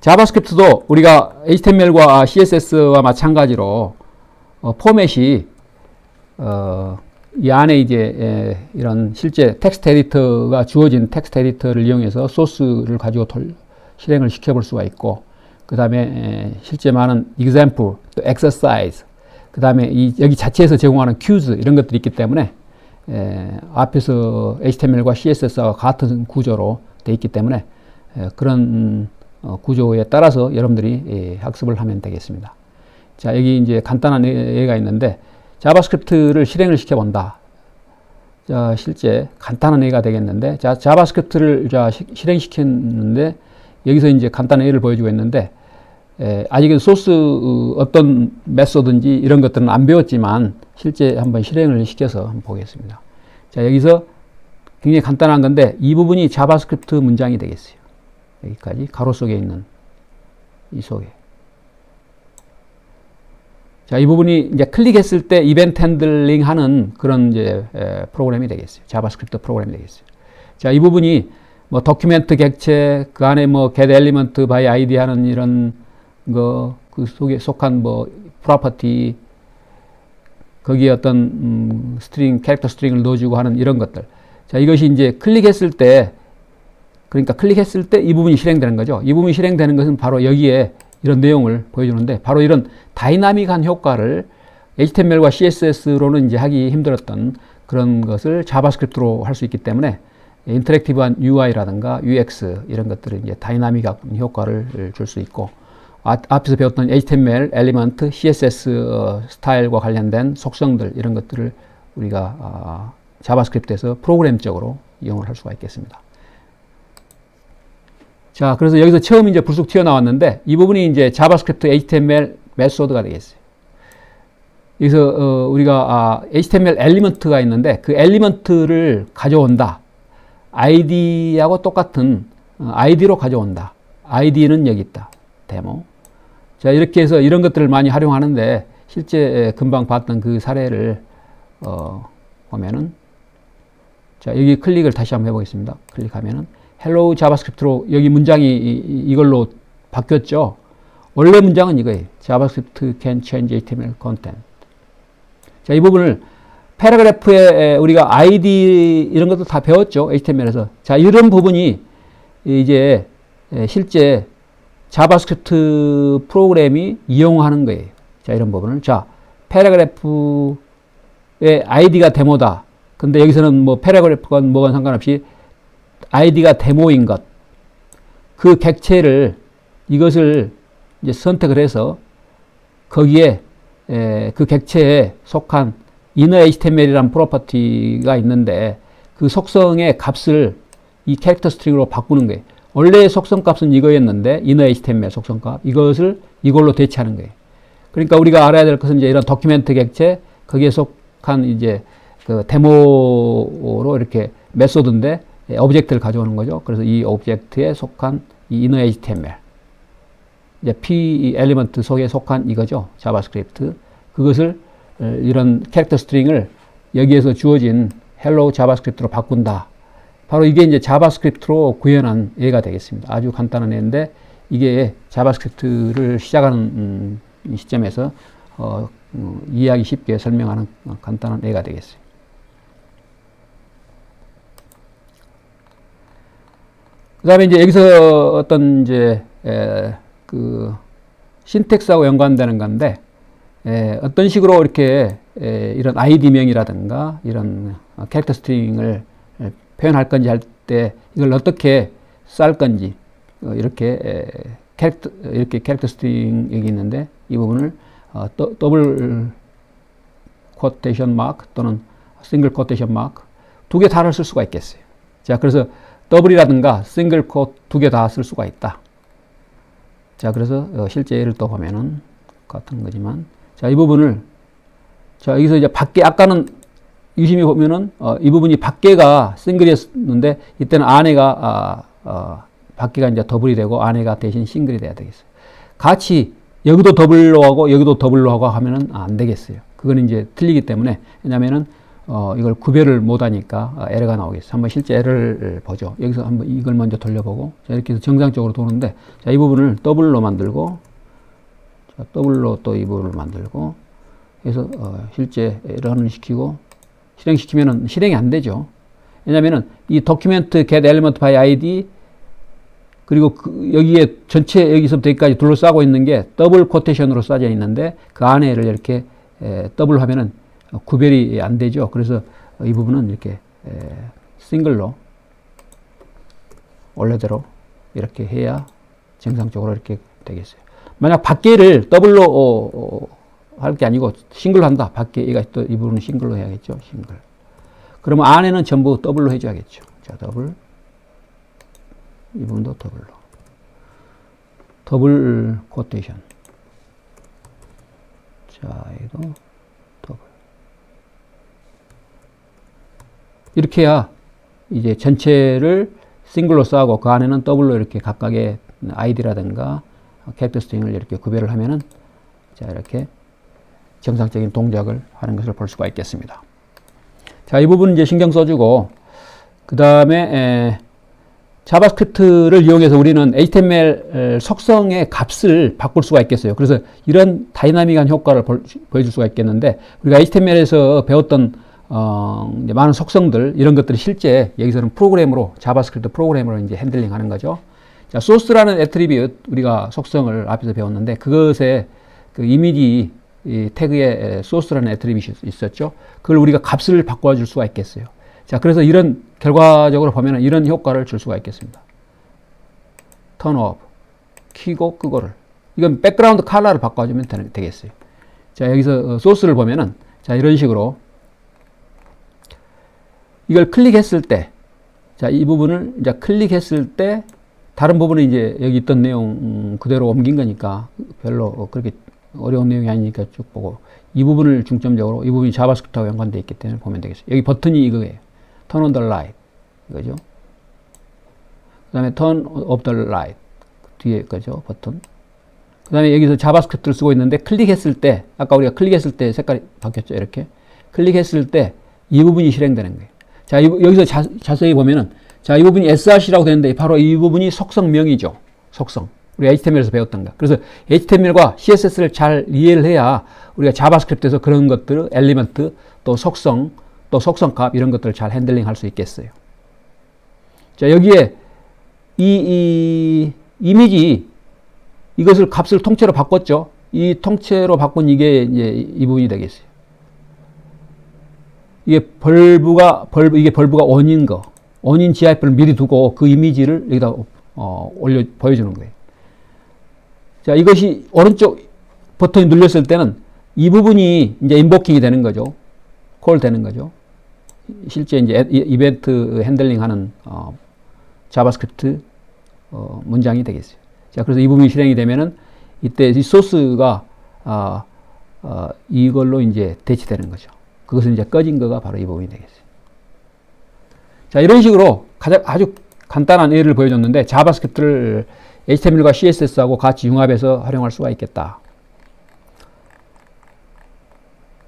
자바스크립트도 우리가 HTML과 CSS와 마찬가지로 포맷이 이 안에 이제 이런 실제 텍스트 에디터가 주어진 텍스트 에디터를 이용해서 소스를 가지고 실행을 시켜볼 수가 있고, 그 다음에 실제 많은 example, 또 exercise, 그 다음에 여기 자체에서 제공하는 큐즈 이런 것들이 있기 때문에 앞에서 HTML과 CSS와 같은 구조로 되어 있기 때문에 그런 구조에 따라서 여러분들이 학습을 하면 되겠습니다. 자, 여기 이제 간단한 예가 있는데 자바스크립트를 실행을 시켜본다. 자, 실제 간단한 예가 되겠는데, 자, 자바스크립트를 실행시켰는데 여기서 이제 간단한 예를 보여주고 있는데, 아직은 소스 어떤 메소드인지 이런 것들은 안 배웠지만 실제 한번 실행을 시켜서 한번 보겠습니다. 자, 여기서 굉장히 간단한 건데 이 부분이 자바스크립트 문장이 되겠어요. 여기까지 가로 속에 있는 이 속에. 자, 이 부분이 이제 클릭했을 때 이벤트 핸들링 하는 그런 이제 프로그램이 되겠어요. 자바스크립트 프로그램이 되겠어요. 자, 이 부분이 뭐 도큐멘트 객체, 그 안에 뭐 get element by id 하는 이런 거, 그 속에 속한 뭐 프로퍼티, 거기에 어떤 스트링, 캐릭터 스트링을 넣어주고 하는 이런 것들. 자, 이것이 이제 클릭했을 때, 그러니까 클릭했을 때 이 부분이 실행되는 거죠. 이 부분이 실행되는 것은 바로 여기에 이런 내용을 보여주는데, 바로 이런 다이나믹한 효과를 HTML과 CSS로는 이제 하기 힘들었던 그런 것을 자바스크립트로 할 수 있기 때문에 인터랙티브한 UI라든가 UX 이런 것들은 이제 다이나믹한 효과를 줄 수 있고, 앞에서 배웠던 HTML, 엘리먼트, CSS 스타일과 관련된 속성들 이런 것들을 우리가 자바스크립트에서 프로그램적으로 이용을 할 수가 있겠습니다. 자, 그래서 여기서 처음 이제 불쑥 튀어나왔는데 이 부분이 이제 자바스크립트 HTML 메소드가 되겠어요. 여기서 우리가 HTML 엘리먼트가 있는데 그 엘리먼트를 가져온다. id하고 똑같은 id로 가져온다. id는 여기 있다. 데모. 자, 이렇게 해서 이런 것들을 많이 활용하는데 실제 금방 봤던 그 사례를 보면은, 자, 여기 클릭을 다시 한번 해보겠습니다. 클릭하면은 hello 자바스크립트로 여기 문장이 이걸로 바뀌었죠. 원래 문장은 이거예요. 자바스크립트 can change HTML content. 자, 이 부분을 패러그래프에 우리가 ID 이런 것도 다 배웠죠. HTML에서. 자, 이런 부분이 이제 실제 자바스크립트 프로그램이 이용하는 거예요. 자, 이런 부분을. 자, 패러그래프의 ID가 데모다. 근데 여기서는 뭐 패러그래프건 뭐건 상관없이 ID가 데모인 것. 그 객체를, 이것을 이제 선택을 해서 거기에 그 객체에 속한 inner HTML이라는 프로퍼티가 있는데 그 속성의 값을 이 캐릭터 스트링으로 바꾸는 거예요. 원래의 속성 값은 이거였는데 inner HTML 속성 값, 이것을 이걸로 대체하는 거예요. 그러니까 우리가 알아야 될 것은 이제 이런 도큐멘트 객체, 거기에 속한 이제 그 데모로 이렇게 메소드인데 오브젝트를 가져오는 거죠. 그래서 이 오브젝트에 속한 이 inner HTML, 이제 P 엘리먼트 속에 속한 이거죠. 자바스크립트. 그것을 이런 캐릭터 스트링을 여기에서 주어진 hello 자바스크립트로 바꾼다. 바로 이게 이제 자바스크립트로 구현한 예가 되겠습니다. 아주 간단한 예인데 이게 자바스크립트를 시작하는 시점에서 이해하기 쉽게 설명하는 간단한 예가 되겠어요. 그 다음에 이제 여기서 어떤 이제 그 신텍스하고 연관되는 건데, 어떤 식으로 이렇게 이런 ID명이라든가 이런 캐릭터 스트링을 표현할 건지 할 때 이걸 어떻게 쌀 건지, 이렇게 캐릭터 스트링 여기 있는데 이 부분을 더블 코테이션 마크 또는 싱글 코테이션 마크 두 개 다를 쓸 수가 있겠어요. 자, 그래서 더블이라든가 싱글 코 두 개 다 쓸 수가 있다. 자, 그래서 실제 예를 또 보면은 같은 거지만, 자, 이 부분을, 자, 여기서 이제 밖에, 아까는 유심히 보면은 이 부분이 밖에가 싱글이었는데 이때는 안에가 밖에가 이제 더블이 되고 안에가 대신 싱글이 돼야 되겠어요. 같이 여기도 더블로 하고 여기도 더블로 하고 하면은 안 되겠어요. 그거는 이제 틀리기 때문에, 왜냐면은 이걸 구별을 못하니까 에러가 나오겠어요. 한번 실제 에러를 보죠. 여기서 한번 이걸 먼저 돌려보고, 자, 이렇게 해서 정상적으로 도는데, 자, 이 부분을 더블로 만들고, 자, 더블로 또 이 부분을 만들고, 해서 실제 에러를 시키고, 실행시키면은 실행이 안 되죠. 왜냐면은 이 document get element by id, 그리고 여기에 전체 여기서부터 여기까지 둘러싸고 있는 게 더블 코테이션으로 쏴져 있는데, 그 안에를 이렇게 더블 하면은 구별이 안 되죠. 그래서 이 부분은 이렇게 싱글로 원래대로 이렇게 해야 정상적으로 이렇게 되겠어요. 만약 밖에를 더블로 할 게 아니고 싱글로 한다. 밖에 얘가 또 이 부분은 싱글로 해야겠죠. 싱글. 그러면 안에는 전부 더블로 해줘야겠죠. 자, 더블. 이 부분도 더블로. 더블 코테이션. 자, 얘도 더블. 이렇게 해야 이제 전체를 싱글로 쌓고 그 안에는 더블로 이렇게 각각의 아이디라든가 캐릭터 스트링을 이렇게 구별을 하면은, 자, 이렇게 정상적인 동작을 하는 것을 볼 수가 있겠습니다. 자, 이 부분 이제 신경 써주고, 그 다음에 자바스크립트를 이용해서 우리는 HTML 속성의 값을 바꿀 수가 있겠어요. 그래서 이런 다이나믹한 효과를 보여줄 수가 있겠는데, 우리가 HTML에서 배웠던 이제 많은 속성들, 이런 것들이 실제 여기서는 프로그램으로, 자바스크립트 프로그램으로 이제 핸들링 하는 거죠. 자, 소스라는 애트리뷰트, 우리가 속성을 앞에서 배웠는데, 그것에 그 이미지 이 태그에 소스라는 애트리뷰트이 있었죠. 그걸 우리가 값을 바꿔줄 수가 있겠어요. 자, 그래서 이런 결과적으로 보면 이런 효과를 줄 수가 있겠습니다. turn off, 키고 끄고를. 이건 백그라운드 컬러를 바꿔주면 되겠어요. 자, 여기서 소스를 보면은, 자, 이런 식으로 이걸 클릭했을 때, 자, 이 부분을 이제 클릭했을 때 다른 부분은 이제 여기 있던 내용 그대로 옮긴 거니까 별로 그렇게 어려운 내용이 아니니까 쭉 보고, 이 부분을 중점적으로, 이 부분이 자바스크립트하고 연관되어 있기 때문에 보면 되겠어요. 여기 버튼이 이거예요. turn on the light. 이거죠. 그 다음에 turn off the light. 뒤에 거죠. 버튼. 그 다음에 여기서 자바스크립트를 쓰고 있는데, 클릭했을 때, 아까 우리가 클릭했을 때 색깔이 바뀌었죠. 이렇게. 클릭했을 때 이 부분이 실행되는 거예요. 자, 여기서 자세히 보면은, 자, 이 부분이 src라고 되는데, 바로 이 부분이 속성명이죠. 속성. 우리가 HTML에서 배웠던 거. 그래서 HTML과 CSS를 잘 이해를 해야 우리가 자바스크립트에서 그런 것들을 엘리먼트, 또 속성, 또 속성값 이런 것들을 잘 핸들링 할 수 있겠어요. 자, 여기에 이 이미지, 이것을 값을 통째로 바꿨죠. 이 통째로 바꾼 이게 이제 이 부분이 되겠어요. 이게 이게 벌브가 원인 거. 원인 GIF를 미리 두고 그 이미지를 여기다 보여주는 거예요. 자, 이것이 오른쪽 버튼이 눌렸을 때는 이 부분이 이제 인보킹이 되는 거죠. 콜 되는 거죠. 실제 이제 이벤트 핸들링 하는 자바스크립트 문장이 되겠어요. 자, 그래서 이 부분이 실행이 되면은 이때 이 소스가 이걸로 이제 대치되는 거죠. 그것은 이제 꺼진 거가 바로 이 부분이 되겠어요. 자, 이런 식으로 아주 간단한 예를 보여줬는데, 자바스크립트를 HTML과 CSS하고 같이 융합해서 활용할 수가 있겠다.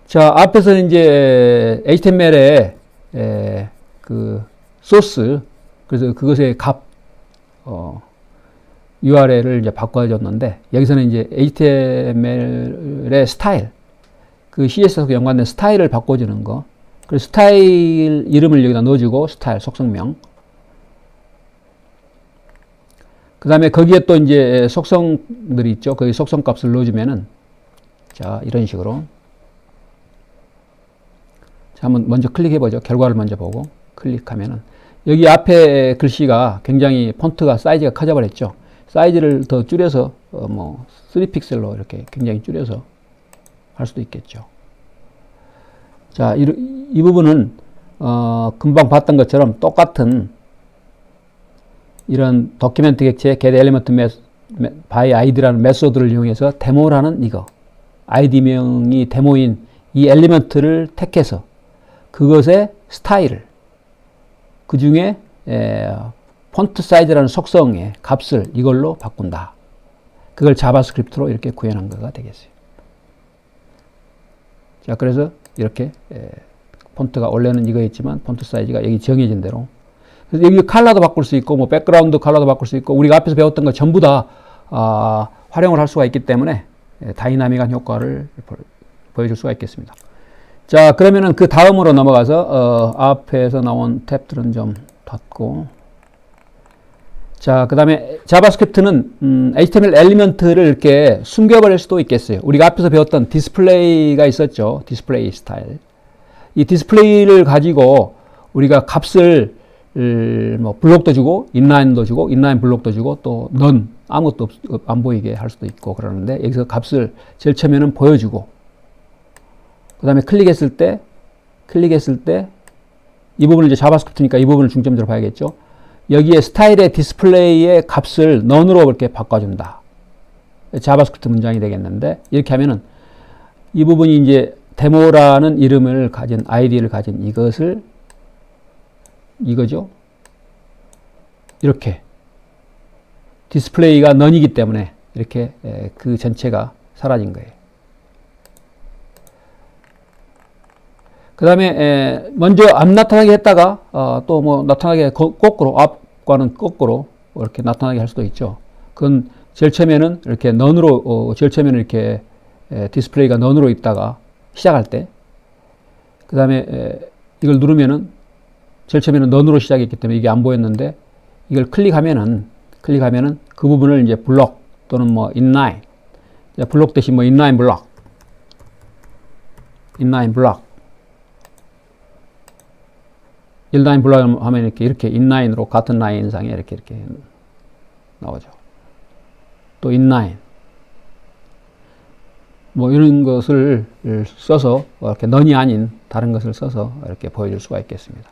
자, 앞에서 이제 HTML의 그 소스, 그래서 그것의 값, URL을 이제 바꿔줬는데, 여기서는 이제 HTML의 스타일, 그 CSS하고 연관된 스타일을 바꿔주는 거. 그래서 스타일 이름을 여기다 넣어주고, 스타일 속성명. 그 다음에 거기에 또 이제 속성들이 있죠. 거기 속성 값을 넣어주면은, 자, 이런 식으로. 자, 한번 먼저 클릭해보죠. 결과를 먼저 보고, 클릭하면은, 여기 앞에 글씨가 굉장히 폰트가 사이즈가 커져버렸죠. 사이즈를 더 줄여서, 3픽셀로 이렇게 굉장히 줄여서 할 수도 있겠죠. 자, 이 부분은, 금방 봤던 것처럼 똑같은 이런 도큐멘트 객체 get element by id라는 메소드를 이용해서 데모라는 이거, id명이 데모인 이 엘리먼트를 택해서 그것의 스타일을, 그 중에 폰트 사이즈라는 속성의 값을 이걸로 바꾼다. 그걸 자바스크립트로 이렇게 구현한 거가 되겠어요. 자, 그래서 이렇게 폰트가 원래는 이거였지만 폰트 사이즈가 여기 정해진 대로. 그래서 여기 컬러도 바꿀 수 있고 뭐 백그라운드 컬러도 바꿀 수 있고 우리가 앞에서 배웠던 거 전부 다 활용을 할 수가 있기 때문에 다이나믹한 효과를 보여줄 수가 있겠습니다. 자, 그러면은 그 다음으로 넘어가서 앞에서 나온 탭들은 좀 닫고, 자, 그 다음에 자바스크립트는 HTML 엘리먼트를 이렇게 숨겨버릴 수도 있겠어요. 우리가 앞에서 배웠던 디스플레이가 있었죠. 디스플레이 스타일. 이 디스플레이를 가지고 우리가 값을 뭐 블록도 주고 인라인도 주고 인라인 블록도 주고 또 넌 아무것도 안 보이게 할 수도 있고 그러는데, 여기서 값을 제일 처음에는 보여주고 그 다음에 클릭했을 때 이 부분을 이제 자바스크립트니까 이 부분을 중점적으로 봐야겠죠. 여기에 스타일의 디스플레이의 값을 넌으로 이렇게 바꿔준다. 자바스크립트 문장이 되겠는데, 이렇게 하면은 이 부분이 이제 데모라는 이름을 가진 아이디를 가진 이거죠. 이렇게 디스플레이가 넌이기 때문에 이렇게 그 전체가 사라진 거예요. 그 다음에 먼저 안 나타나게 했다가 또 뭐 나타나게 거꾸로, 앞과는 거꾸로 이렇게 나타나게 할 수도 있죠. 그건 제일 처음에는 이렇게 넌으로 제일 처음에는 이렇게 디스플레이가 넌으로 있다가 시작할 때, 그 다음에 이걸 누르면은 제일 처음에는 넌으로 시작했기 때문에 이게 안 보였는데, 이걸 클릭하면은 그 부분을 이제 블록 또는 뭐 인라인, 블록 대신 뭐 인라인 블록 인라인 블록 하면 이렇게 인라인으로 같은 라인상에 이렇게 나오죠. 또 인라인 뭐 이런 것을 써서 이렇게 넌이 아닌 다른 것을 써서 이렇게 보여줄 수가 있겠습니다.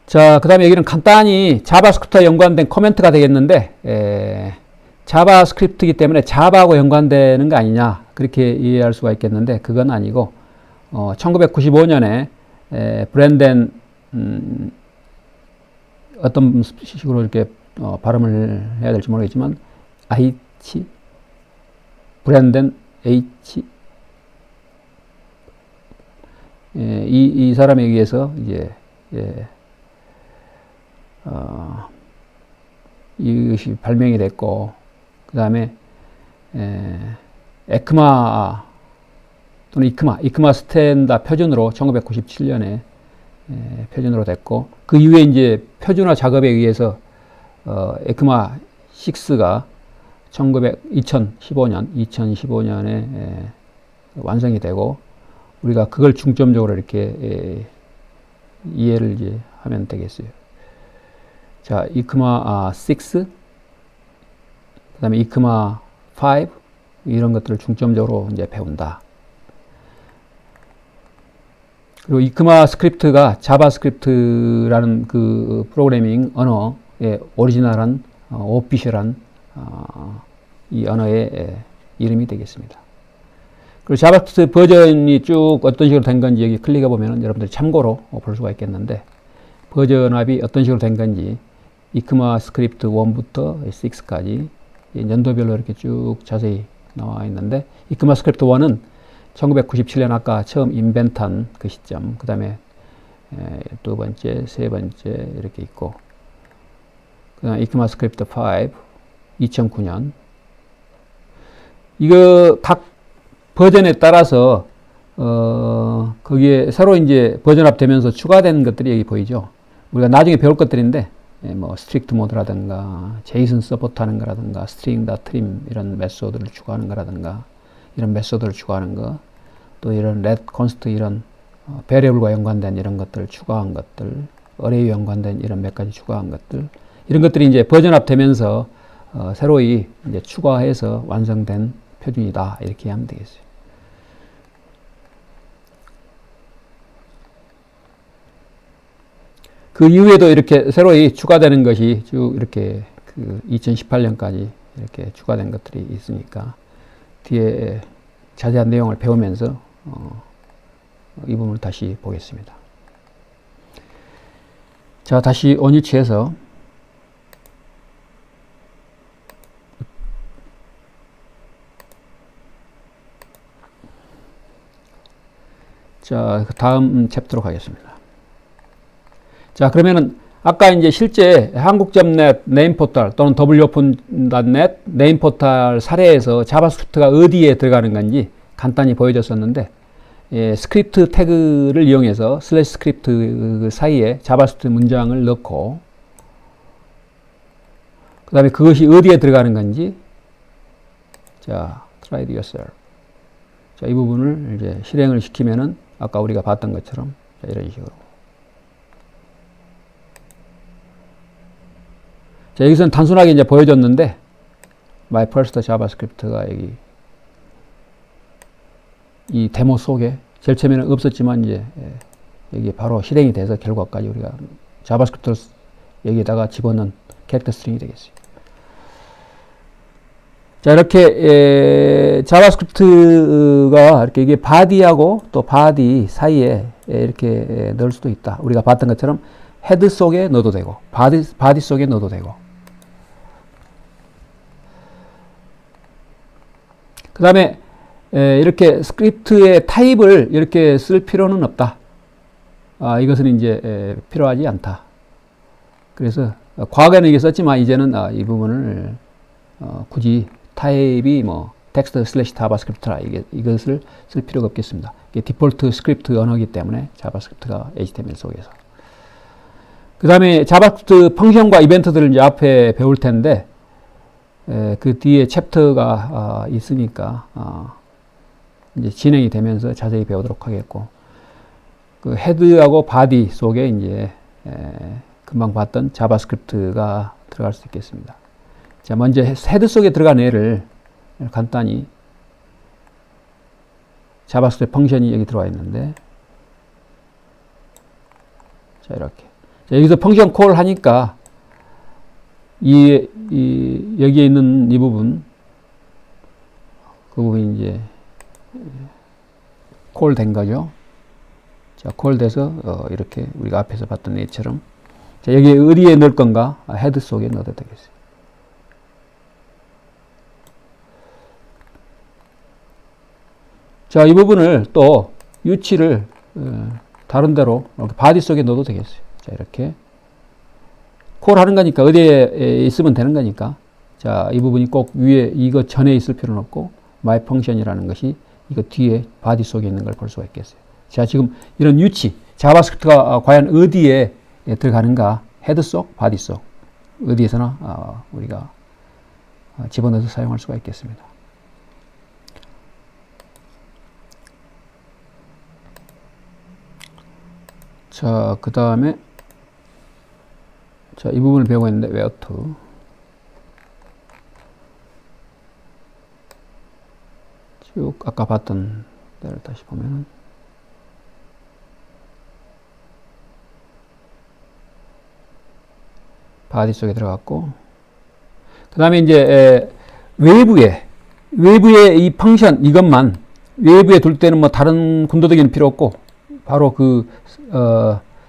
자, 그 다음에 여기는 간단히 자바스크립트와 연관된 코멘트가 되겠는데, 자바스크립트이기 때문에 자바하고 연관되는 거 아니냐, 그렇게 이해할 수가 있겠는데, 그건 아니고 1995년에 브랜덴 어떤 식으로 이렇게 발음을 해야 될지 모르겠지만 브랜덴 H 이 사람에 의해서 이제 이것이 발명이 됐고, 그 다음에 에크마 또는 이크마 스탠다드 표준으로 1997년에 표준으로 됐고, 그 이후에 이제 표준화 작업에 의해서 에크마 6가 2015년에 완성이 되고, 우리가 그걸 중점적으로 이렇게 이해를 이제 하면 되겠어요. 자, 이크마 6, 그 다음에 이크마 5, 이런 것들을 중점적으로 이제 배운다. 그리고 이크마 스크립트가 자바스크립트라는 그 프로그래밍 언어의 오리지널한, 오피셜한 이 언어의 이름이 되겠습니다. 그리고 자바스크립트 버전이 쭉 어떤 식으로 된 건지 여기 클릭해 보면 여러분들이 참고로 볼 수가 있겠는데, 버전압이 어떤 식으로 된 건지 이크마 스크립트 1부터 6까지 연도별로 이렇게 쭉 자세히 나와 있는데, 이크마 스크립트 1은 1997년 아까 처음 인벤트한 그 시점, 그 다음에 두 번째, 세 번째 이렇게 있고, 그 다음에 이크마 스크립트 5 2009년. 이거 각 버전에 따라서 거기에 새로 이제 버전업 되면서 추가된 것들이 여기 보이죠. 우리가 나중에 배울 것들인데, 뭐 스트릭트 모드라든가 제이슨 서포트하는 거라든가 스트링 다 트림 이런 메소드를 추가하는 거라든가, 이런 메소드를 추가하는 거, 또 이런 let const 이런 베리어블과 연관된 이런 것들을 추가한 것들, 어레이 연관된 이런 몇 가지 추가한 것들, 이런 것들이 이제 버전업 되면서 새로이 이제 추가해서 완성된 표준이다, 이렇게 하면 되겠어요. 그 이후에도 이렇게 새로이 추가되는 것이 쭉 이렇게 그 2018년까지 이렇게 추가된 것들이 있으니까 뒤에 자세한 내용을 배우면서 이 부분을 다시 보겠습니다. 자, 다시 온위치에서 자, 다음 챕터로 가겠습니다. 자, 그러면은 아까 이제 실제 한국.net 네임포털 또는 wopen.net 네임포털 사례에서 자바스크립트가 어디에 들어가는 건지 간단히 보여줬었는데, 예, 스크립트 태그를 이용해서 슬래시 스크립트 사이에 자바스크립트 문장을 넣고, 그 다음에 그것이 어디에 들어가는 건지, 자, try it yourself. 자, 이 부분을 이제 실행을 시키면은 아까 우리가 봤던 것처럼, 자, 이런 식으로. 자, 여기서는 단순하게 이제 보여줬는데, my first JavaScript가 여기 이 데모 속에 제일 처음에는 없었지만 이제 여기 바로 실행이 돼서 결과까지 우리가 자바스크립트를 여기에다가 집어넣은 캐릭터 스트링이 되겠어요. 자, 이렇게 자바스크립트가 이렇게 이게 바디하고 또 바디 사이에 이렇게 넣을 수도 있다. 우리가 봤던 것처럼 헤드 속에 넣어도 되고 바디 속에 넣어도 되고, 그 다음에 이렇게 스크립트의 타입을 이렇게 쓸 필요는 없다. 이것은 이제 필요하지 않다. 그래서 과거에는 이게 썼지만 이제는 이 부분을 굳이 타입이 뭐 텍스트 슬래시 자바스크립트라 이것을 쓸 필요가 없겠습니다. 이게 디폴트 스크립트 언어이기 때문에 자바스크립트가 HTML 속에서. 그 다음에 자바스크립트 펑션과 이벤트들을 이제 앞에 배울 텐데, 그 뒤에 챕터가 있으니까 이제 진행이 되면서 자세히 배우도록 하겠고, 그 헤드하고 바디 속에 이제 금방 봤던 자바스크립트가 들어갈 수 있겠습니다. 자, 먼저 헤드 속에 들어간 애를 간단히, 자바스크립트 펑션이 여기 들어와 있는데, 자, 이렇게. 자, 여기서 펑션 콜 하니까 여기에 있는 이 부분, 그 부분이 이제 콜 된 거죠. 자, 콜 돼서 이렇게 우리가 앞에서 봤던 애처럼, 자, 여기 어디에 넣을 건가? 헤드 속에 넣어도 되겠어요. 자, 이 부분을 또 위치를 다른 데로 바디 속에 넣어도 되겠어요. 자, 이렇게 콜 하는 거니까 어디에 있으면 되는 거니까, 자, 이 부분이 꼭 위에 이거 전에 있을 필요는 없고 my function이라는 것이 이거 뒤에 바디 속에 있는 걸 볼 수가 있겠어요. 자, 지금 이런 위치, 자바스크립트가 과연 어디에 들어가는가, 헤드 속, 바디 속 어디에서나 우리가 집어넣어서 사용할 수가 있겠습니다. 자, 그 다음에 자, 이 부분을 배우고 있는데 where to, 쭉 아까 봤던 데를 다시 보면, 바디 속에 들어갔고, 그 다음에 이제 외부에 이 펑션 이것만 외부에 둘 때는 뭐 다른 군더더기는 필요 없고 바로 그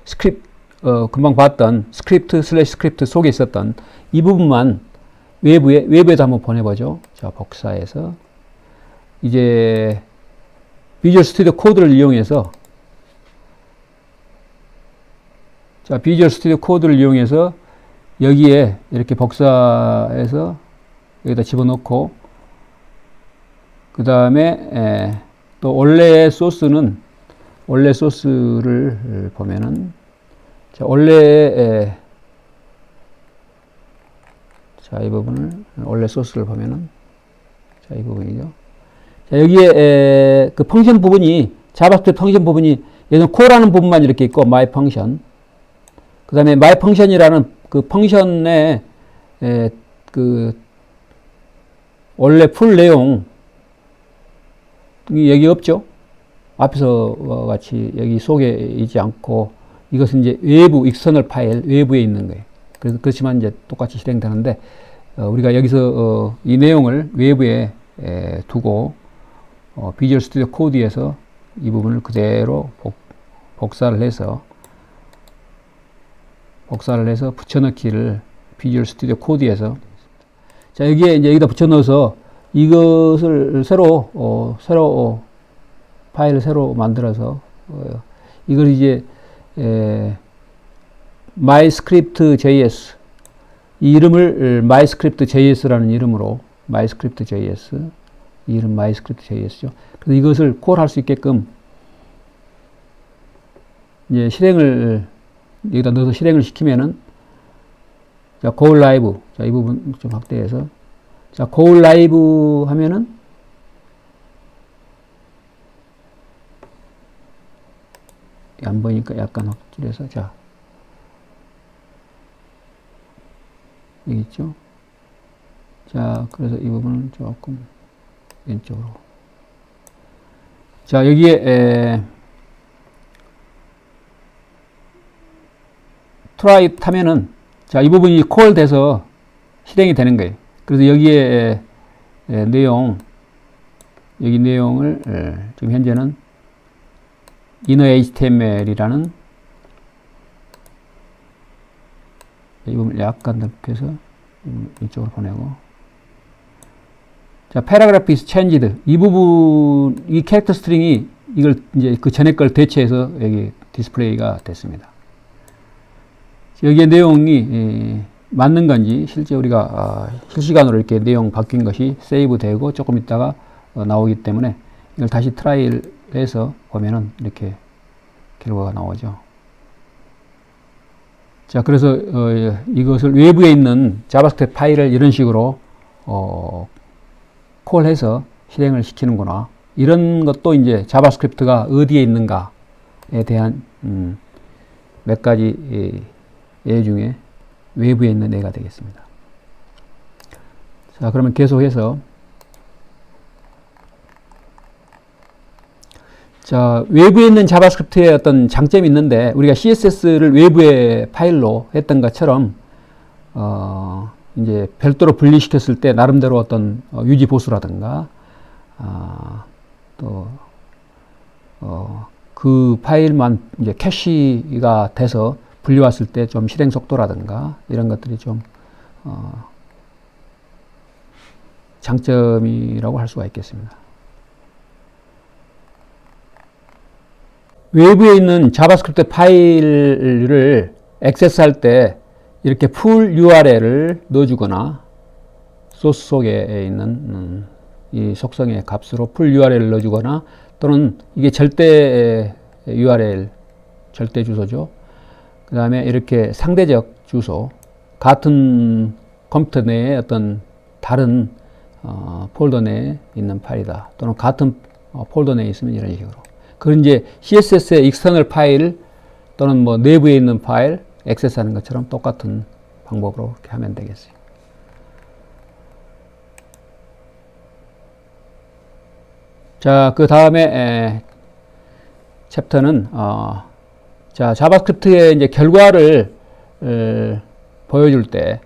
스크립트 금방 봤던 스크립트 슬래시 스크립트 속에 있었던 이 부분만 외부에도 한번 보내보죠. 자, 복사해서 이제 비주얼 스튜디오 코드를 이용해서, 자, 비주얼 스튜디오 코드를 이용해서 여기에 이렇게 복사해서 여기다 집어넣고, 그 다음에 또 원래 소스를 보면은, 자, 자, 이 부분을 원래 소스를 보면은, 자, 이 부분이죠. 자, 여기에 그 펑션 부분이, 자바스크립트 펑션 부분이 예전 콜하는 부분만 이렇게 있고 my function, 그 다음에 my function이라는 그 펑션의 그 원래 풀 내용이 여기 없죠. 앞에서 같이 여기 속에 있지 않고, 이것은 이제 외부 익스터널 파일 외부에 있는 거예요. 그래서 그렇지만 이제 똑같이 실행되는데, 우리가 여기서 이 내용을 외부에 두고 비주얼 스튜디오 코드에서 이 부분을 그대로 복사를 해서 붙여넣기를 비주얼 스튜디오 코드에서, 자, 여기에 이제 여기다 붙여넣어서 이것을 새로 파일을 새로 만들어서 이걸 이제 MyScript.js 이 이름을 MyScript.js라는 이름으로 MyScript.js 이 이름 MyScript.js죠. 그래서 이것을 콜할 수 있게끔 이제 실행을 여기다 넣어서 실행을 시키면은 자 go live 자 이 부분 좀 확대해서 자 go live 하면은 안 보이니까 약간 확줄여서 자 여기 있죠. 자 그래서 이 부분은 조금 왼쪽으로 자 여기에 try it 하면은 자 이 부분이 콜 돼서 실행이 되는 거예요. 그래서 여기에 내용 여기 내용을 지금 현재는 inner HTML이라는 이 부분 약간 넓혀서 이쪽으로 보내고 자 paragraph is changed 이 부분 이 캐릭터 스트링이 이걸 이제 그 전에 걸 대체해서 여기 디스플레이가 됐습니다. 여기에 내용이 맞는 건지 실제 우리가 실시간으로 이렇게 내용 바뀐 것이 세이브 되고 조금 있다가 나오기 때문에 이걸 다시 트라이를 해서 보면은 이렇게 결과가 나오죠. 자 그래서 이것을 외부에 있는 자바스크립트 파일을 이런 식으로 콜해서 실행을 시키는구나. 이런 것도 이제 자바스크립트가 어디에 있는가에 대한 몇 가지 예 중에 외부에 있는 예가 되겠습니다. 자 그러면 계속해서 자 외부에 있는 자바스크립트의 어떤 장점이 있는데 우리가 CSS를 외부의 파일로 했던 것처럼 이제 별도로 분리시켰을 때 나름대로 어떤 유지 보수라든가 또 그 파일만 이제 캐시가 돼서 분리왔을 때 좀 실행 속도라든가 이런 것들이 좀 장점이라고 할 수가 있겠습니다. 외부에 있는 자바스크립트 파일을 액세스할 때 이렇게 풀 URL을 넣어주거나 소스 속에 있는 이 속성의 값으로 풀 URL을 넣어주거나 또는 이게 절대 URL, 절대 주소죠. 그 다음에 이렇게 상대적 주소, 같은 컴퓨터 내에 어떤 다른 폴더 내에 있는 파일이다. 또는 같은 폴더 내에 있으면 이런 식으로. 그건 이제 CSS의 익스터널 파일 또는 뭐 내부에 있는 파일 액세스하는 것처럼 똑같은 방법으로 이렇게 하면 되겠어요. 자, 그 다음에 챕터는 자, 자바스크립트의 이제 결과를 보여줄 때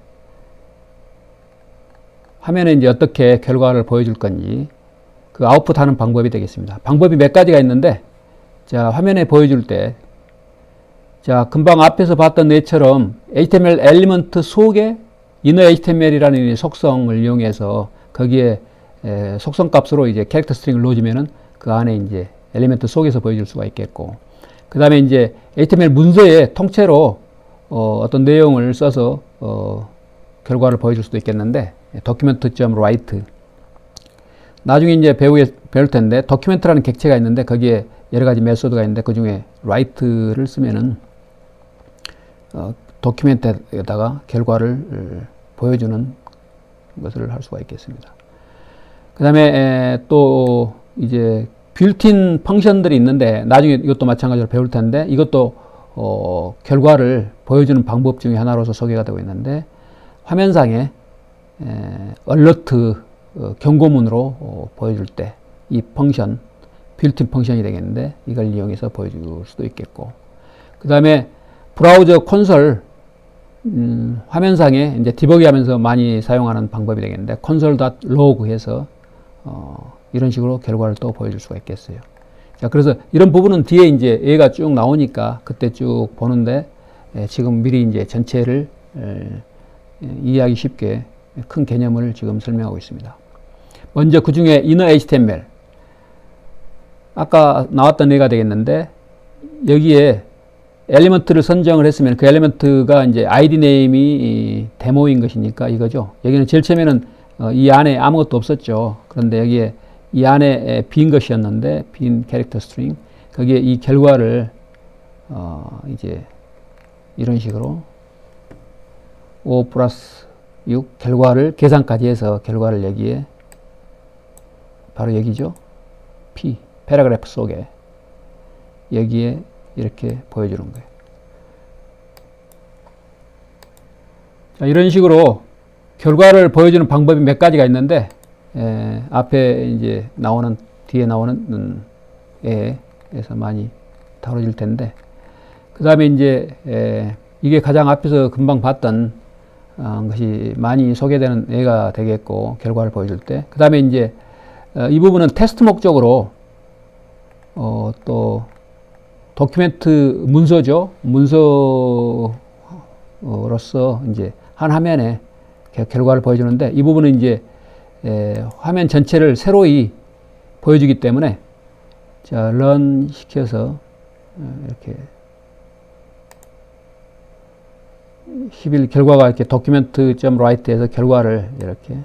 화면에 이제 어떻게 결과를 보여줄 건지 그 아웃풋 하는 방법이 되겠습니다. 방법이 몇 가지가 있는데 자, 화면에 보여줄 때 자, 금방 앞에서 봤던 예처럼 HTML 엘리먼트 속에 inner HTML이라는 속성을 이용해서 거기에 속성 값으로 이제 캐릭터 스트링을 넣어주면은 그 안에 이제 엘리먼트 속에서 보여줄 수가 있겠고 그 다음에 이제 HTML 문서에 통째로 어떤 내용을 써서 결과를 보여줄 수도 있겠는데 document.write 나중에 이제 배울 텐데 document라는 객체가 있는데 거기에 여러 가지 메소드가 있는데 그 중에 write를 쓰면은 도큐멘트에다가 결과를 보여주는 것을 할 수가 있겠습니다. 그 다음에 또 이제 빌트인 펑션들이 있는데 나중에 이것도 마찬가지로 배울 텐데 이것도 결과를 보여주는 방법 중에 하나로서 소개가 되고 있는데 화면상에 얼러트 경고문으로 보여줄 때 이 펑션 빌트인 펑션이 되겠는데 이걸 이용해서 보여줄 수도 있겠고 그 다음에 브라우저 콘솔 화면상에 이제 디버기 하면서 많이 사용하는 방법이 되겠는데 console.log 해서 이런 식으로 결과를 또 보여줄 수가 있겠어요. 자, 그래서 이런 부분은 뒤에 이제 얘가 쭉 나오니까 그때 쭉 보는데 지금 미리 이제 전체를 이해하기 쉽게 큰 개념을 지금 설명하고 있습니다. 먼저 그 중에 inner HTML 아까 나왔던 예가 되겠는데 여기에 엘리먼트를 선정을 했으면 그 엘리먼트가 이제 아이디 네임이 데모인 것이니까 이거죠. 여기는 제일 처음에는 이 안에 아무것도 없었죠. 그런데 여기에 이 안에 빈 것이었는데 빈 캐릭터 스트링 거기에 이 결과를 이제 이런 식으로 5 플러스 6 결과를 계산까지 해서 결과를 여기에 바로 여기죠. P 패러그래프 속에 여기에 이렇게 보여주는 거예요. 자, 이런 식으로 결과를 보여주는 방법이 몇 가지가 있는데 앞에 이제 나오는 뒤에 나오는 에서 많이 다뤄질 텐데 그 다음에 이제 이게 가장 앞에서 금방 봤던 것이 많이 소개되는 애가 되겠고 결과를 보여줄 때 그 다음에 이제 이 부분은 테스트 목적으로 또 도큐멘트 문서죠. 문서로서 이제 한 화면에 결과를 보여주는데 이 부분은 이제 화면 전체를 새로이 보여주기 때문에 자, 런 시켜서 이렇게 10일 결과가 이렇게 document.write에서 결과를 이렇게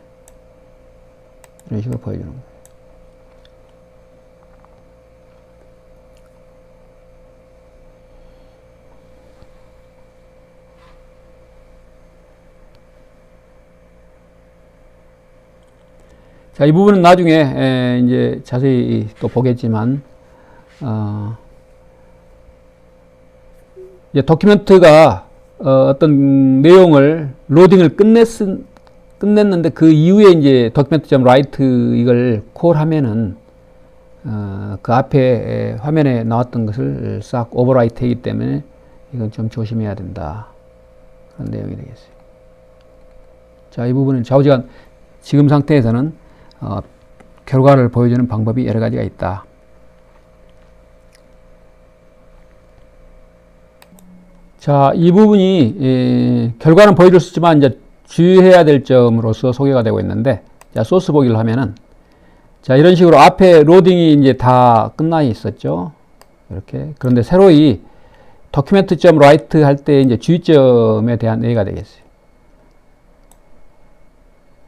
이런 식으로 보여주는 거예요. 자, 이 부분은 나중에 이제 자세히 또 보겠지만, 이제 도큐멘트가 어떤 내용을 로딩을 끝냈는데 그 이후에 이제 document.write 이걸 콜하면은 그 앞에 화면에 나왔던 것을 싹 오버라이트 하기 때문에 이건 좀 조심해야 된다. 그런 내용이 되겠어요. 자, 이 부분은 좌우지간 지금 상태에서는 결과를 보여주는 방법이 여러 가지가 있다. 자, 이 부분이 결과는 보여줄 수 있지만 이제 주의해야 될 점으로서 소개가 되고 있는데, 자, 소스 보기를 하면은 자, 이런 식으로 앞에 로딩이 이제 다 끝나 있었죠. 이렇게. 그런데 새로이 document.write 할 때 이제 주의점에 대한 얘기가 되겠어요.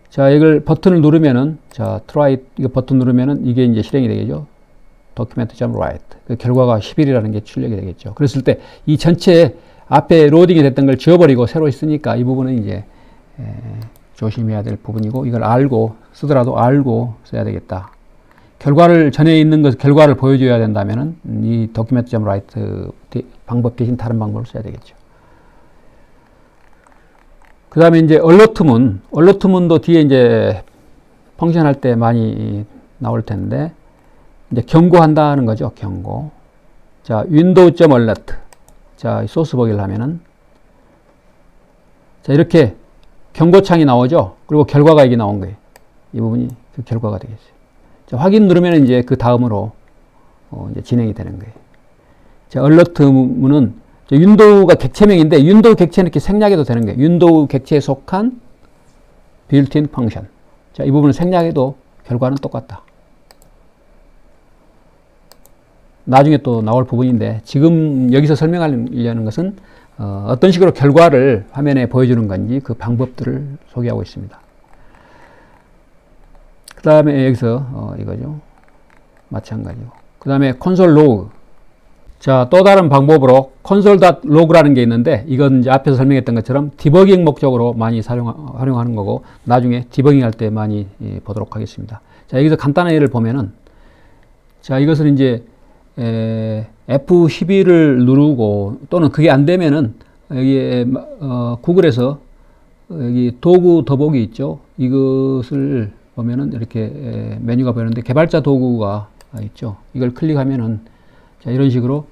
자, 이걸 버튼을 누르면은, 자, try, 이거 버튼 누르면은 이게 이제 실행이 되겠죠. document.write. 그 결과가 10일이라는 게 출력이 되겠죠. 그랬을 때 이 전체 앞에 로딩이 됐던 걸 지워버리고 새로 쓰니까 이 부분은 이제, 조심해야 될 부분이고, 이걸 알고, 쓰더라도 알고 써야 되겠다. 결과를 전에 있는 것, 결과를 보여줘야 된다면은 이 document.write 방법 대신 다른 방법을 써야 되겠죠. 그 다음에 이제 얼러트문도 뒤에 이제 펑션 할 때 많이 나올 텐데, 이제 경고한다는 거죠. 경고. 자, window.alert. 자, 소스 보기를 하면은, 자, 이렇게 경고창이 나오죠. 그리고 결과가 이게 나온 거예요. 이 부분이 그 결과가 되겠어요. 자, 확인 누르면 이제 그 다음으로 이제 진행이 되는 거예요. 자, 얼러트문은 윈도우가 객체명인데 윈도우 객체는 이렇게 생략해도 되는 거예요. 윈도우 객체에 속한 빌트인 펑션. 자, 이 부분을 생략해도 결과는 똑같다. 나중에 또 나올 부분인데 지금 여기서 설명하려는 것은 어떤 식으로 결과를 화면에 보여주는 건지 그 방법들을 소개하고 있습니다. 그 다음에 여기서 이거죠. 마찬가지고. 그 다음에 콘솔 로그. 자, 또 다른 방법으로 console.log라는 게 있는데 이건 이제 앞에서 설명했던 것처럼 디버깅 목적으로 많이 활용하는 거고 나중에 디버깅 할 때 많이 보도록 하겠습니다. 자, 여기서 간단한 예를 보면은 자, 이것을 이제 F12를 누르고 또는 그게 안 되면은 여기 구글에서 여기 도구 더보기 있죠. 이것을 보면은 이렇게 메뉴가 보이는데 개발자 도구가 있죠. 이걸 클릭하면은 자, 이런 식으로